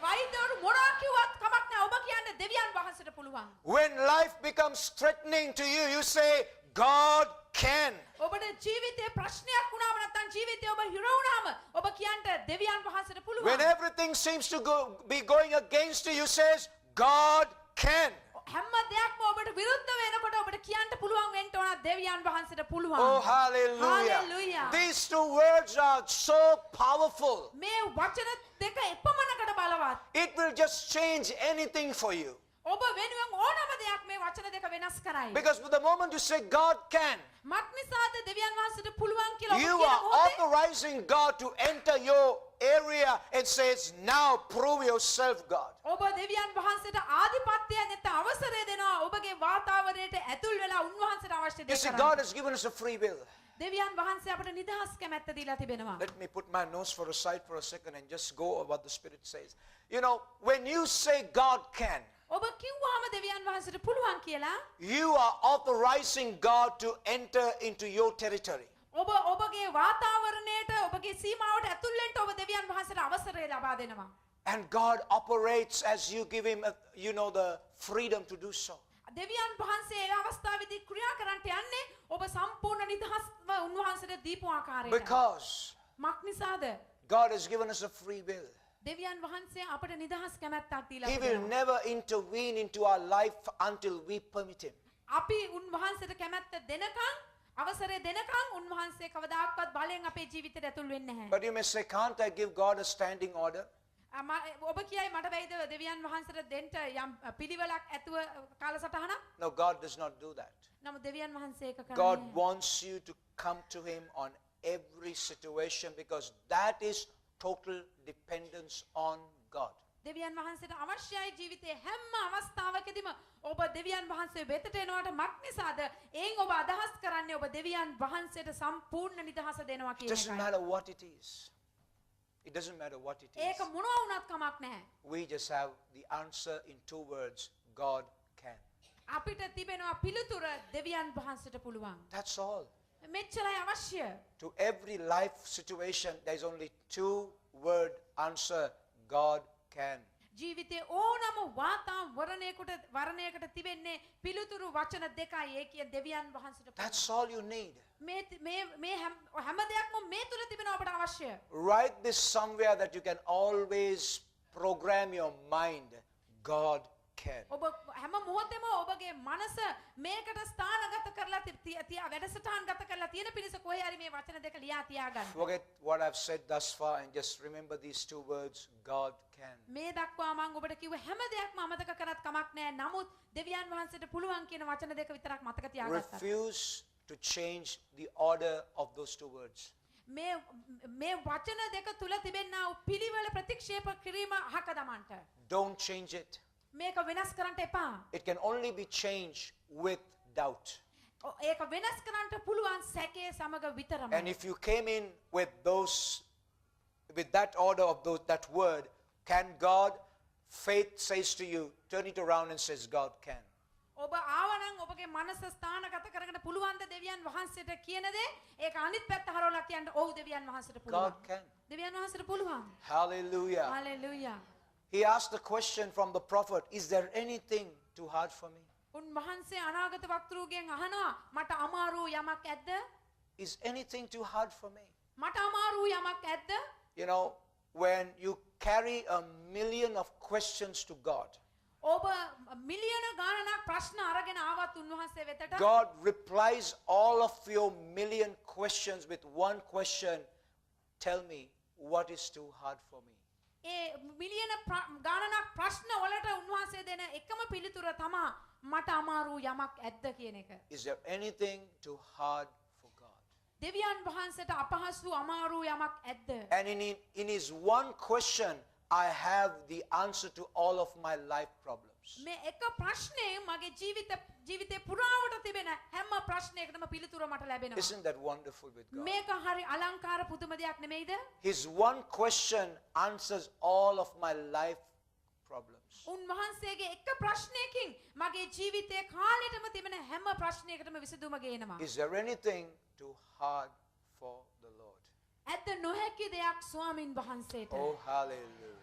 වෛද්‍යවරු මොනවා කිව්වත් කමක් නැහැ ඔබ කියන්නේ දෙවියන් වහන්සේට පුළුවන්. When life becomes threatening to you, you say, God can. ඔබට ජීවිතේ ප්‍රශ්නයක් වුණාම නැත්නම් ජීවිතේ ඔබ හිර වුණාම ඔබ කියන්ට දෙවියන් වහන්සේට පුළුවන්. When everything seems to be going against you, you say, God can. හැම දෙයක්ම ඔබට විරුද්ධ වෙනකොට ඔබට කියන්න පුළුවන් වෙන්න ඕන දෙවියන් වහන්සේට පුළුවන්. Oh, hallelujah. Hallelujah. These two words are so powerful. මේ වචන දෙක එපමණකට බලවත්. It will just change anything for you. ඔබ වෙනුවෙන් ඕනම දෙයක් මේ වචන දෙක වෙනස් කරයි. Because the moment you say God can, මත් නිසාද දෙවියන් වහන්සේට පුළුවන් කියලා ඔබ you කියන are මොහොතේ authorizing God to enter your area and says, now prove yourself, God. ඔබ දෙවියන් වහන්සේට ආධිපත්‍යය නැත්නම් අවසරය දෙනවා ඔබගේ වාතාවරණයට ඇතුල් වෙලා උන්වහන්සේට අවශ්‍ය You දේ see, කරන්න. God has given us a free will. දෙවියන් වහන්සේ අපට නිදහස් කැමැත්ත දීලා තිබෙනවා. Let me put my nose for a side for a second and just go over what the Spirit says. You know, when you say God can, ඔබ කිව්වහම දෙවියන් වහන්සේට පුළුවන් කියලා you are authorizing God to enter into your territory. ඔබ ඔබගේ වාතාවරණයට ඔබගේ සීමාවට ඇතුල් වෙන්න ඔබ දෙවියන් වහන්සේට අවසරය ලබා දෙනවා. And God operates as you give him, the freedom to do so. දෙවියන් වහන්සේ ඒ අවස්ථාවේදී ක්‍රියා කරන්නට යන්නේ ඔබ සම්පූර්ණ නිදහස්ව උන්වහන්සේට දීපු ආකාරයට. Because මක් නිසාද? God has given us a free will. දෙවියන් වහන්සේ අපට නිදහස් කැමැත්තක් දීලා He will තිබෙනවා. never intervene into our life until we permit him. අපි උන්වහන්සේට කැමැත්ත දෙනකන් අවසරය දෙනකන් උන්වහන්සේ කවදාකවත් බලෙන් අපේ ජීවිතයට ඇතුල් වෙන්නේ නැහැ. But you may say, can't I give God a standing order? ඔබ කියයි මට බැයිද දෙවියන් වහන්සේට දෙන්න යම් පිළිවෙලක් ඇතුව කාලසටහනක්? No, God does not do that. නමුත් දෙවියන් වහන්සේ ඒක කරන්නේ God නැහැ. wants you to come to him on every situation because that is total dependence on God. දෙවියන් වහන්සේට අවශ්‍යයි ජීවිතයේ හැම අවස්ථාවකදීම ඔබ දෙවියන් වහන්සේ වෙතට එනවට මක් නිසාද? එයින් ඔබ අදහස් කරන්නේ ඔබ දෙවියන් වහන්සේට සම්පූර්ණ නිදහස දෙනවා It කියන doesn't එකයි. matter what it is. It doesn't matter what it ඒක is. මොනවා වුණත් කමක් නැහැ. We just have the answer in two words. God can. අපිට තිබෙනවා පිළිතුර දෙවියන් වහන්සේට පුළුවන්. That's all. මෙච්චරයි අවශ්‍ය. To every life situation, there's only two-word answer. God can. ජීවිතේ ඕනම වරණයකට තිබෙන්නේ පිළිතුරු වචන දෙකයි. ඒ කිය දෙවියන් වහන්සේට පුළුවන්. That's all you need. මේ හැම දෙයක්ම මේ තුල තිබෙනවා අපට අවශ්‍ය. Write this somewhere that you can always program your mind. God can. ඔබ හැම මොහොතෙම ඔබගේ මනස මේකට ස්ථානගත කරලා තියා වැඩසටහන් ගත කරලා තියෙන පිණිස කොහේ හරි මේ වචන දෙක ලියා තියාගන්න. Forget what I've said thus far and just remember these two words. God can. මේ දක්වා මම ඔබට කිව්ව හැම දෙයක්ම අමතක කරත් කමක් නැහැ. නමුත් දෙවියන් වහන්සේට පුළුවන් කියන වචන දෙක විතරක් මතක තියාගත්තා. Refuse to change the order of those two words. මේ වචන දෙක තුල තිබෙනා වූ පිළිවෙල ප්‍රතික්ෂේප කිරීම අහක දමන්න. Don't change it. මේක වෙනස් කරන්න එපා. It can only be changed with doubt. ඒක වෙනස් කරන්න පුළුවන් සැකේ සමග විතරමයි. And if you came in with that order of that word, can God? Faith says to you, turn it around and says, God can. ඔබ ආවනම් ඔබගේ මනස ස්ථානගත කරගෙන පුළුවන් ද දෙවියන් වහන්සේට කියන දේ ඒක අනිත් පැත්ත හරවලා කියන්න ඔව් දෙවියන් වහන්සේට පුළුවන්. God can. දෙවියන් වහන්සේට පුළුවන්. Hallelujah. Hallelujah. He asked the question from the prophet, is there anything too hard for me? උන්වහන්සේ අනාගත වක්තෘගෙන් අහනවා මට අමාරු යමක් ඇද්ද? Is anything too hard for me? මට අමාරු යමක් ඇද්ද? You know, when you carry 1,000,000 of questions to God, ඔබ මිලියන ගණනක් ප්‍රශ්න අරගෙන ආවත් උන්වහන්සේ වෙතට God replies all of your 1,000,000 questions with one question. Tell me, what is too hard for me? ඒ මිලියන ගණනක් ප්‍රශ්න වලට උන්වහන්සේ දෙන එකම පිළිතුර තමා මට අමාරු යමක් ඇද්ද කියන එක. Is there anything too hard for God? දෙවියන් වහන්සේට අපහසු අමාරු යමක් ඇද්ද? And in his one question, I have the answer to all of my life problems. මේ එක ප්‍රශ්නේ මගේ ජීවිතේ පුරාවට තිබෙන හැම ප්‍රශ්නයකටම පිළිතුර මට ලැබෙනවා. Isn't that wonderful with God? මේක හරි අලංකාර පුදුම දෙයක් නෙමෙයිද? His one question answers all of my life problems. උන්වහන්සේගේ එක ප්‍රශ්නයකින් මගේ ජීවිතේ කාලෙටම තිබෙන හැම ප්‍රශ්නයකටම විසඳුම ගේනවා. Is there anything too hard for the Lord? ඇත්ත නොහැකි දෙයක් ස්වාමින් වහන්සේට. Oh, hallelujah.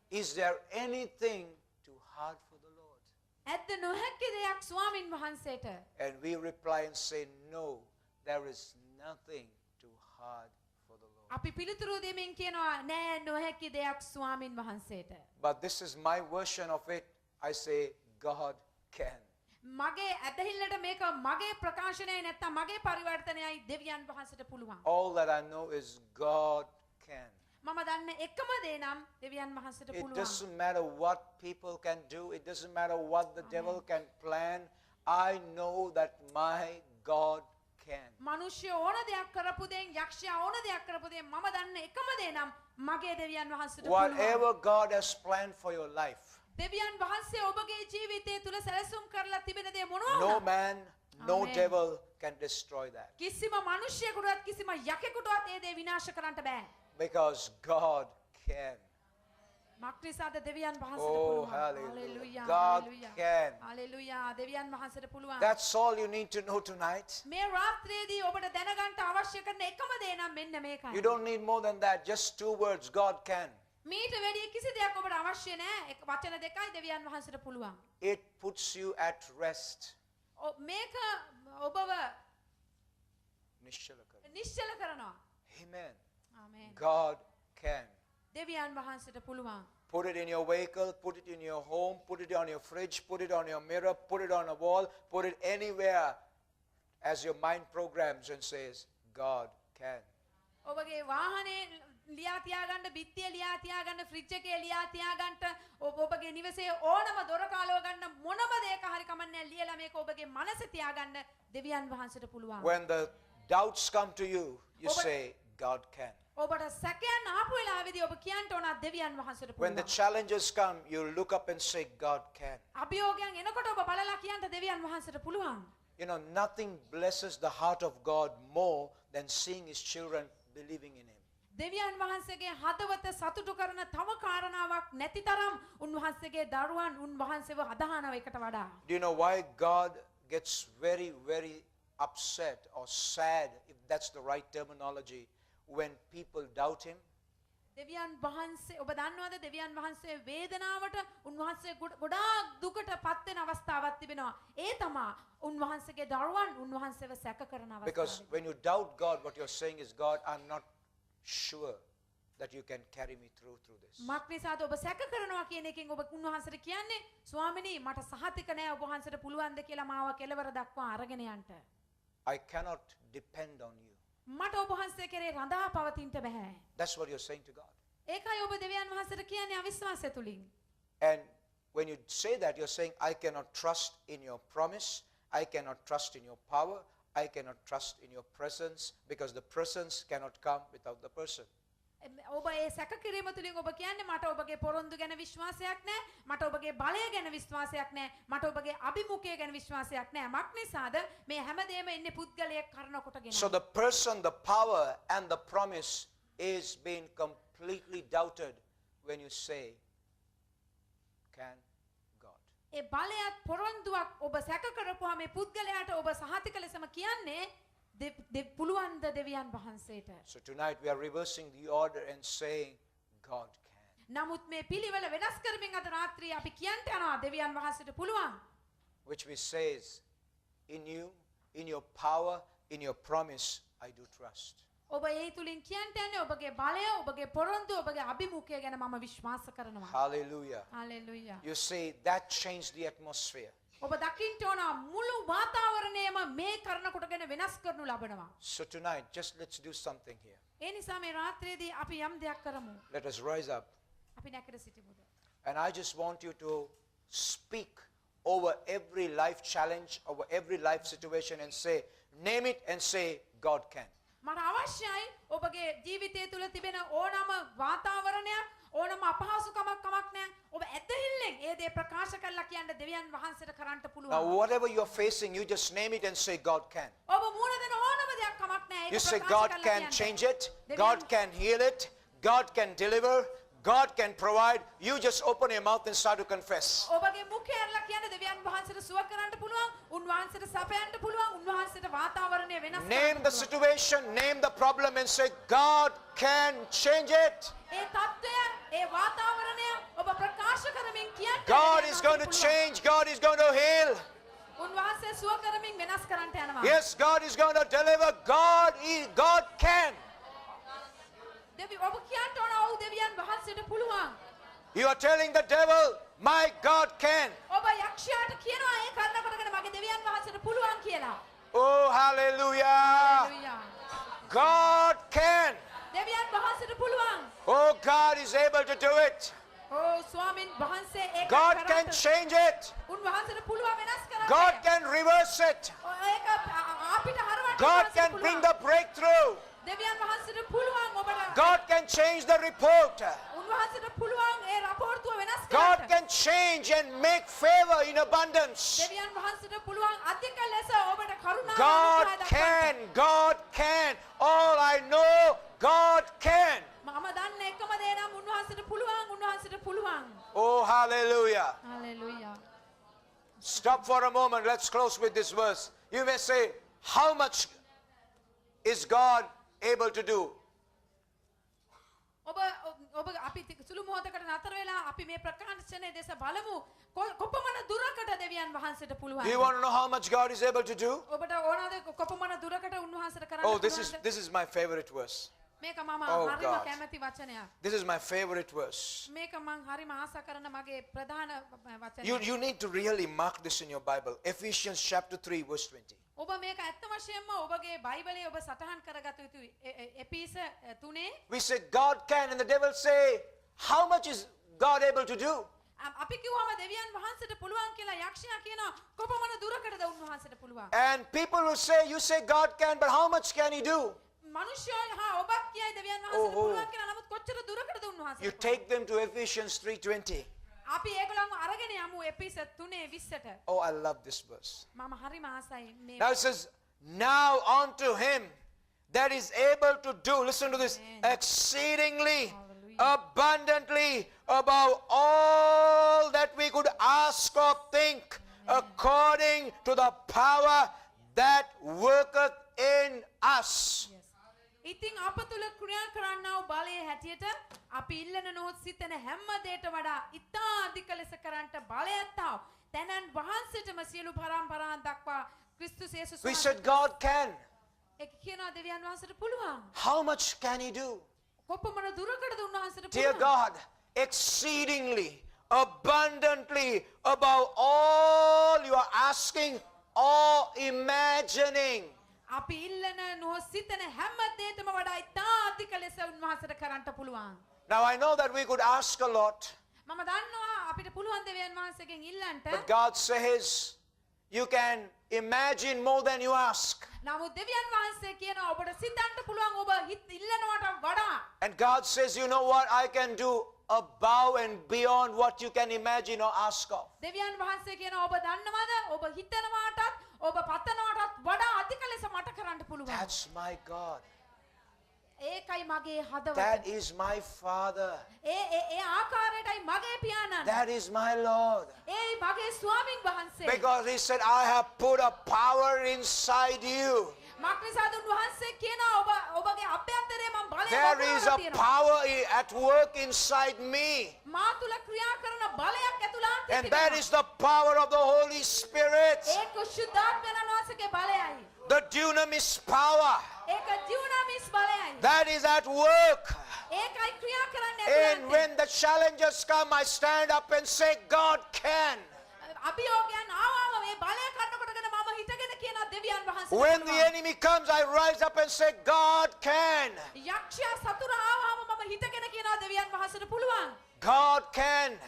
Is there anything too hard for the Lord? ඇත්ත නොහැකි දෙයක් ස්වාමින් වහන්සේට. And we reply and say, no, there is nothing too hard for the Lord. අපි පිළිතුරු දෙමින් කියනවා නෑ නොහැකි දෙයක් ස්වාමින් වහන්සේට. But this is my version of it. I say, God can. මගේ ඇදහිල්ලට මේක මගේ ප්‍රකාශනයයි නැත්තම් මගේ පරිවර්තනයයි දෙවියන් වහන්සේට පුළුවන්. All that I know is God can. මම දන්න එකම දේ නම් දෙවියන් වහන්සේට It පුළුවන්. doesn't matter what people can do. It doesn't matter what the devil can plan. I know that my God can. මිනිස්සු ඕන දෙයක් කරපු දෙයින් යක්ෂයා ඕන දෙයක් කරපු දෙයින් මම දන්න එකම දේ නම් මගේ දෙවියන් වහන්සේට පුළුවන්. Whatever God has planned for your life, දෙවියන් වහන්සේ ඔබගේ ජීවිතය තුල සැලසුම් කරලා තිබෙන දේ මොනවා no වුණත් man, no Amen. devil can destroy that. කිසිම මිනිසෙකුටවත් කිසිම යකෙකුටවත් ඒ දේ විනාශ කරන්න බෑ. Because God can. මක්නිසාද දෙවියන් වහන්සේට Oh, පුළුවන්. hallelujah. Hallelujah. God hallelujah. can. Hallelujah. දෙවියන් වහන්සේට පුළුවන්. That's all you need to know tonight. මේ රාත්‍රියේදී ඔබට දැනගන්න අවශ්‍ය කරන එකම දේ නම් මෙන්න මේකයි. You don't need more than that. Just 2 words. God can. මීට වැඩිය කිසි දෙයක් ඔබට අවශ්‍ය නැහැ. වචන දෙකයි දෙවියන් වහන්සේට පුළුවන්. It puts you at rest. මේක ඔබව Nishala karo. නිශ්චල කරනවා. Amen. ආමේන්. God can. දෙවියන් වහන්සේට පුළුවන්. Put it in your vehicle, put it in your home, put it on your fridge, put it on your mirror, put it on a wall, put it anywhere as your mind programs and says, God can. ඔබගේ වාහනේ ලියා තියාගන්න, බිත්තිය ලියා තියාගන්න, ෆ්‍රිජ් එකේ ලියා තියාගන්න, ඔබගේ නිවසේ ඕනම දොර කාලව ගන්න මොනම දෙයක හරි කමන්නේ ලියලා මේක ඔබගේ මනසේ තියාගන්න දෙවියන් වහන්සේට පුළුවන්. When the doubts come to you, you Oba- say, God can. ඔබට සැකයන් ආපු වෙලාවේදී ඔබ කියන්න ඕන දෙවියන් වහන්සේට When the පුළුවන්. challenges come, you look up and say, God can. අභියෝගයන් එනකොට ඔබ බලලා කියන්න දෙවියන් වහන්සේට පුළුවන්. You know, nothing blesses the heart of God more than seeing his children believing in him. දෙවියන් වහන්සේගේ හදවත සතුටු කරන තව කාරණාවක් නැති තරම් උන්වහන්සේගේ දරුවන් උන්වහන්සේව අදහනව එකට වඩා. Do you know why God gets very, very upset or sad, if that's the right terminology, when people doubt him? දෙවියන් වහන්සේ ඔබ දන්නවද දෙවියන් වහන්සේ වේදනාවට උන්වහන්සේ ගොඩාක් දුකට පත් වෙන අවස්ථාවක් තිබෙනවා. ඒ තමයි උන්වහන්සේගේ දරුවන් උන්වහන්සේව සැක කරන Because අවස්ථාව. when you doubt God, what you're saying is, God, I'm not sure that you can carry me through this. මක්නිසාද ඔබ සැක කරනවා කියන එකෙන් ඔබ උන්වහන්සේට කියන්නේ ස්වාමිනී මට සහතික නෑ ඔබ වහන්සේට පුළුවන්ද කියලා මාව කෙලවර දක්වා අරගෙන යන්න. I cannot depend on you. මට ඔබ වහන්සේ කෙරේ රඳා පවතින්න බෑ. That's what you're saying to God. ඒකයි ඔබ දෙවියන් වහන්සේට කියන්නේ අවිශ්වාසය තුලින්. And when you say that, you're saying, I cannot trust in your promise. I cannot trust in your power. I cannot trust in your presence, because the presence cannot come without the person. ඔබ ඒ සැක කිරීම තුලින් ඔබ කියන්නේ මට ඔබගේ පොරොන්දු ගැන විශ්වාසයක් නැහැ මට ඔබගේ බලය ගැන විශ්වාසයක් නැහැ මට ඔබගේ අභිමුඛය ගැන විශ්වාසයක් නැහැ මක්නිසාද මේ හැමදේම ඉන්නේ පුද්ගලයෙක් කරන කොටගෙන. So the person, the power, and the promise is being completely doubted when you say, can God? ඒ බලයත් පොරොන්දුවක් ඔබ සැක කරපුවා මේ පුද්ගලයාට ඔබ සහතික ලෙසම කියන්නේ පුළුවන්ද දෙවියන් වහන්සේට. So tonight we are reversing the order and saying, God can. නමුත් මේ පිළිවෙල වෙනස් කරමින් අද රාත්‍රියේ අපි කියන්ට යනවා දෙවියන් වහන්සේට පුළුවන්. Which we says, in you, in your power, in your promise, I do trust. ඔබ ඒ තුලින් කියන්ට යන්නේ ඔබගේ බලය ඔබගේ පොරොන්දු ඔබගේ අභිමුඛය ගැන මම විශ්වාස කරනවා. Hallelujah. Hallelujah. You see, that changed the atmosphere. ඔබ දකින්න ඕන මුළු වාතාවරණයම මේ කරන කොටගෙන වෙනස් කරනු ලබනවා. So tonight, just let's do something here. ඒ නිසා මේ රාත්‍රියේදී අපි යම් දෙයක් කරමු. Let us rise up. අපි නැකර සිටිමුද? And I just want you to speak over every life challenge, over every life situation, and say, name it and say, God can. මට අවශ්‍යයි ඔබගේ ජීවිතය තුළ තිබෙන ඕනම වාතාවරණයක් ඕනම අපහසුකමක් කමක් නැහැ. ඔබ ඇදහිල්ලෙන් ඒ දේ ප්‍රකාශ කරලා කියන්න දෙවියන් වහන්සේට කරන්න Now, පුළුවන්. whatever you're facing, you just name it and say, God can. ඔබ මුණ දෙන ඕනම දෙයක් කමක් නැහැ. You ඒක say, ප්‍රකාශ God කරලා can කියන්න. change it, God can heal it, God can deliver, God can provide. You just open your mouth and start to confess. ඔබගේ මුඛය අරලා කියන්න දෙවියන් වහන්සේට සුව කරන්න පුළුවන්. උන්වහන්සේට සපයන්න පුළුවන්. උන්වහන්සේට වාතාවරණය වෙනස් කරන්න Name the පුළුවන්. situation, name the problem, and say, God can change it. ඒ තත්ත්වය ඒ වාතාවරණය ඔබ ප්‍රකාශ කරමින් කියන්න. God දෙවියන් is going to වහන්සේට පුළුවන්. change, God is going to heal. උන්වහන්සේ සුව කරමින් වෙනස් කරන්නට යනවා. Yes, God is going to deliver. God can. ඔබ කියන්න ඕන ඔව් දෙවියන් වහන්සේට පුළුවන්. You are telling the devil, my God can. ඔබ යක්ෂයාට කියනවා ඒ කරන කොටගෙන මගේ දෙවියන් වහන්සේට පුළුවන් කියලා. Oh, hallelujah. Hallelujah. God can. දෙවියන් වහන්සේට පුළුවන්. Oh, God is able to do it. ඕ ස්වාමින් වහන්සේ ඒක God can change it. උන්වහන්සේට පුළුවන් වෙනස් කරන්න. God can reverse it. ඒක අපිට හරවන්න. God can bring the breakthrough. දෙවියන් වහන්සේට පුළුවන් ඔබට. God can change the report. උන්වහන්සේට පුළුවන් ඒ රපෝර්ටුව වෙනස් God කරන්න. can change and make favor in abundance. දෙවියන් වහන්සේට පුළුවන් අධික ලෙස ඔබට කරුණාව God can. God can. All I know, God can. මම දන්න එකම දේ නම් උන්වහන්සේට පුළුවන් උන්වහන්සේට පුළුවන්. Oh, hallelujah. Hallelujah. Stop for a moment. Let's close with this verse. You may say, how much is God able to do? ඔබ ඔබ අපි සුළු මොහොතකට නතර වෙලා අපි මේ ප්‍රකාශනයේ දේශ බලමු කොපමණ දුරකට දෙවියන් වහන්සේට පුළුවන්. Do you want to know how much God is able to do? ඔබට ඕනද කොපමණ දුරකට උන්වහන්සේට කරන්න Oh, පුළුවන්ද? this is my favorite verse. මේක මම Oh, හරිම God. කැමති වචනයක්. This is my favorite verse. මේක මම හරිම ආසා කරන මගේ ප්‍රධාන වචනයක්. You need to really mark this in your Bible. Ephesians chapter 3 verse 20. ඔබ මේක ඇත්ත වශයෙන්ම ඔබගේ බයිබලයේ ඔබ සටහන් කරගත යුතුයි. එපිස 3 We say God can and the devil say, how much is God able to do? අපි කිව්වම දෙවියන් වහන්සේට පුළුවන් කියලා යක්ෂයා කියනවා කොපමණ දුරකටද උන්වහන්සේට පුළුවන්. And people will say, you say God can, but how much can he do? මිනිස්සු ඔබත් කියයි දෙවියන් වහන්සේට Oh, oh. පුළුවන් කියලා නමුත් කොච්චර දුරකටද You උන්වහන්සේට take them to Ephesians 3:20. අපි ඒගොල්ලන්ව අරගෙන යමු එපිස 3:20ට. Oh, I love this verse. මම හරිම ආසයි මේ. Now it says, now unto him that is able to do, listen to this, Amen. exceedingly, Hallelujah. abundantly, above all that we could ask or think, according to the power that worketh in us. ඉතින් අප තුල ක්‍රියා කරන්නා වූ බලයේ හැටියට අපි ඉල්ලන නොහොත් සිතන හැම දෙයකට වඩා ඉතා අධික ලෙස කරන්නට බලයක් තාව. තැනන් වහන්සේටම සියලු පරම්පරාන් දක්වා ක්‍රිස්තුස් යේසුස් We said God can. ඒක කියනවා දෙවියන් වහන්සේට පුළුවන්. How much can he do? කොපමණ දුරකටද උන්වහන්සේට Dear පුළුවන්? God, exceedingly, abundantly, above all you are asking or imagining. අපි ඉල්ලන නොහොත් සිතන හැම දෙයකටම වඩා ඉතා අධික ලෙස උන්වහන්සේට කරන්නට පුළුවන්. Now I know that we could ask a lot, මම දන්නවා අපිට පුළුවන් දෙවියන් වහන්සේගෙන් ඉල්ලන්නට. but God says you can imagine more than you ask. නමුත් දෙවියන් වහන්සේ කියනවා ඔබට සිතන්න පුළුවන් ඔබ ඉල්ලනවට වඩා. And God says, you know what, I can do above and beyond what you can imagine or ask of. දෙවියන් වහන්සේ කියනවා ඔබ දන්නවද ඔබ හිතනවාටත් ඔබ පතනවාටත් වඩා අධික ලෙස මට කරන්න පුළුවන්. That's my God. ඒකයි මගේ හදවත. That is my Father. ඒ ආකාරයටයි මගේ පියාණන්. That is my Lord. ඒයි මගේ ස්වාමින් වහන්සේ. Because he said, I have put a power inside you. මක්නිසාද උන්වහන්සේ කියනවා ඔබගේ අභ්‍යන්තරයේ මම බලය There is a තියෙනවා. power at work inside me. මා තුල ක්‍රියා කරන බලයක් ඇතුළාන්තයේ And that is the power of the Holy Spirit. ඒක ශුද්ධාත්මයන් වහන්සේගේ බලයයි. The dunamis power. ඒක ජීවනාමිස් බලයයි. That is at work. ඒකයි ක්‍රියා කරන්න And ඇතුළාන්තයේ. when the challenges come, I stand up and say, God can. අභියෝගයන් ආවම මේ බලය කන්නකොටගෙන මම හිතගෙන කියන දෙවියන් වහන්සේ. When the enemy comes, I rise up and say, God can. යක්ෂයා සතුරා ආවම මම හිතගෙන කියන දෙවියන් වහන්සේට පුළුවන්. God can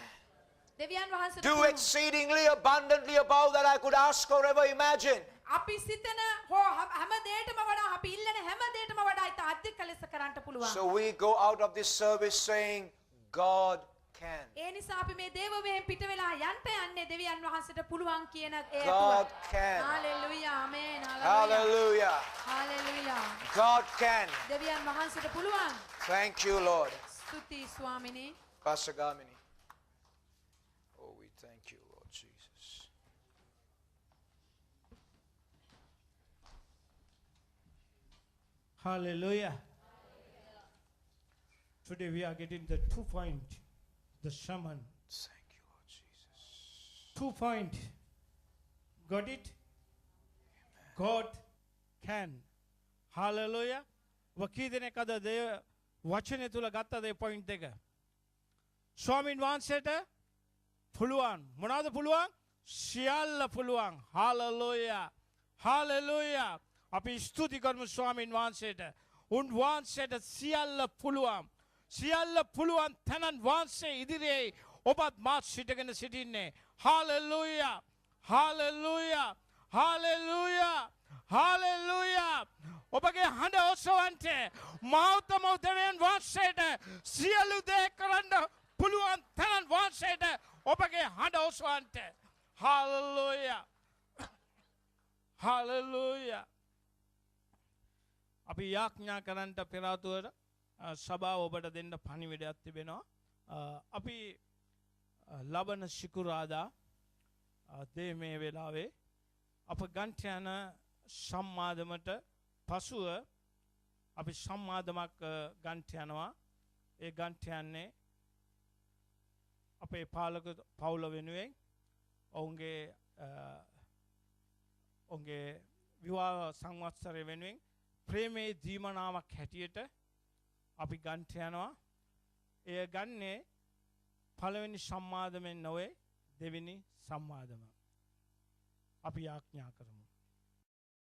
දෙවියන් වහන්සේට do පුළුවන්. exceedingly abundantly above that I could ask or ever imagine. අපි සිතන හෝ හැම දෙයකටම වඩා අපි ඉල්ලන හැම දෙයකටම වඩා ඉත අධික ලෙස කරන්න පුළුවන්. So we go out of this service saying, God can. ඒ නිසා අපි මේ දේව මෙහෙන් පිට වෙලා යන්න යන්නේ දෙවියන් වහන්සේට පුළුවන් කියන ඒ God can. Hallelujah ආමේන් Hallelujah. Hallelujah God can. දෙවියන් වහන්සේට පුළුවන්. Thank you, Lord. ස්තුති ස්වාමිනේ. Pastor Gamini. Oh, we thank you, Lord Jesus. Hallelujah. Today we are getting the 2 point, the shaman. Thank you, Lord Jesus. 2 point. Got it? God can. Hallelujah. වකීදෙනෙක් අද දේව වචනය තුල ගත්ත දේ පොයින්ට් එක. ස්වාමීන් වහන්සේට පුළුවන්. මොනවාද පුළුවන්? සියල්ල පුළුවන්. හාලෙලූයා. හාලෙලූයා. අපි ස්තුති කරමු ස්වාමීන් වහන්සේට. උන්වහන්සේට සියල්ල පුළුවන්. සියල්ල පුළුවන් තැනන් වහන්සේ ඉදිරියේ ඔබත් මාත් සිටගෙන සිටින්නේ. හාලෙලූයා. හාලෙලූයා. හාලෙලූයා. හාලෙලූයා. ඔබගේ හඬ ඔසවන්ට මහෞතම දෙවියන් වහන්සේට සියලු දේ කරන්න පුළුවන් තැනන් වහන්සේට ඔබගේ හඬ ඔසවන්ට. හාලෙලූයා. හාලෙලූයා. අපි යාඥා කරන්නට පෙර ආතුවර සභාව ඔබට දෙන්න පණිවිඩයක් තිබෙනවා. අපි ලබන සිකුරාදා දේ මේ වෙලාවේ අප ගන්ට යන සම්මාදමට පසුව අපි සම්මාදමක් ගන්ට යනවා. ඒ ගන්ට යන්නේ අපේ පාලක පවුල වෙනුවෙන් ඔවුන්ගේ විවාහ සංවත්සරය වෙනුවෙන් ප්‍රේමයේ දීමනාවක් හැටියට අපි ගන්ට යනවා. එය ගන්නේ පළවෙනි සම්මාදමෙන් නොවේ දෙවෙනි සම්මාදම. අපි යාඥා කරමු.